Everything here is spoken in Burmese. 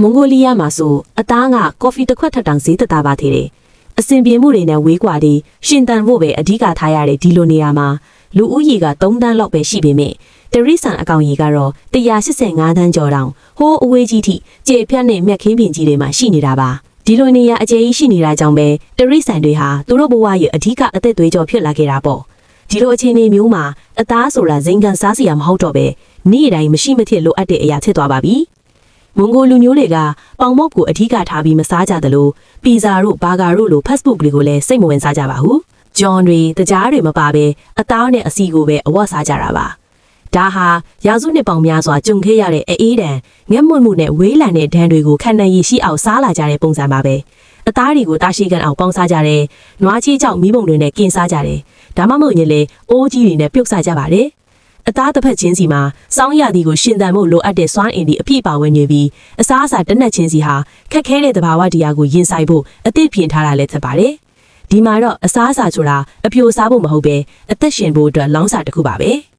မွန်ဂိုလီးယားမှာဆိုအသားကကော်ဖီတစ်ခွက်ထက်တောင်ဈေးသက်သာပါသေးတယ်အစင်ပြေမှုတွေနဲ့ဝေးကွာတွေရှင်တန်ဖို့ပဲအဓိကထားရတဲ့ဒီလိုနေရာမှာလူဦးရေက3တန်းလောက်ပဲရှိပေမဲ့တရိษံအကောင်ကြီးကတော့185တန်းကျော်တောင်ဟိုးအဝေးကြီးထိကျေဖြတ်နဲ့မြက်ခင်းပြင်ကြီးတွေမှာရှိနေတာပါဒီလိုနေရာအကျယ်ကြီးရှိနေတာကြောင့်ပဲတရိษံတွေဟာသူတို့ဘဝရဲ့အဓိကအသက်သွေးကြောဖြစ်လာခဲ့တာပေါ့ဒီလိုအခြေအနေမျိုးမှာအသားဆိုတာဇင်ကန်စားစရာမဟုတ်တော့ပဲနေ့တိုင်းမရှိမဖြစ်လိုအပ်တဲ့အရာဖြစ်သွားပါပြီမွန်ဂိုလူမျိုးတွေကပေါင်မော့ကိုအထီးကထားပြီးမစားကြသလိုပီဇာတို့ဘာဂါတို့လိုဖတ်ဖုတ်တွေကိုလည်းစိတ်မဝင်စားကြပါဘူး။ဂျွန်တွေတကြားတွေမပါဘဲအသားနဲ့အစီကိုပဲအဝတ်စားကြတာပါ။ဒါဟာရာစုနှစ်ပေါင်များစွာကြုံခဲ့ရတဲ့အေးဒဏ်ငက်မွတ်မှုနဲ့ဝေးလံတဲ့ဒဏ်တွေကိုခံနိုင်ရရှိအောင်စားလာကြတဲ့ပုံစံပါပဲ။အသားတွေကိုတာရှိကန်အောင်ပေါင်းစားကြတယ်။နွားချီးကြောက်မီးပုံတွေနဲ့ကင်စားကြတယ်။ဒါမှမဟုတ်ရင်လေအိုးကြီးတွေနဲ့ပြုတ်စားကြပါတယ်။အသားတစ်ဖက်ချင်းစီမှာစောင်းရသည်ကိုရှင်သန်မှုလိုအပ်တဲ့စွမ်းအင်ဒီအပြည့်ပါဝင်နေပြီးအစားအစာတနက်ချင်းစီဟာခက်ခဲတဲ့သဘာဝတရားကိုရင်ဆိုင်ဖို့အသည့်ပြင်ထားတာလည်းဖြစ်ပါတယ်။ဒီမှာတော့အစားအစာဆိုတာအပြိုစားဖို့မဟုတ်ပဲအသက်ရှင်ဖို့အတွက်လောင်းစာတစ်ခုပါပဲ။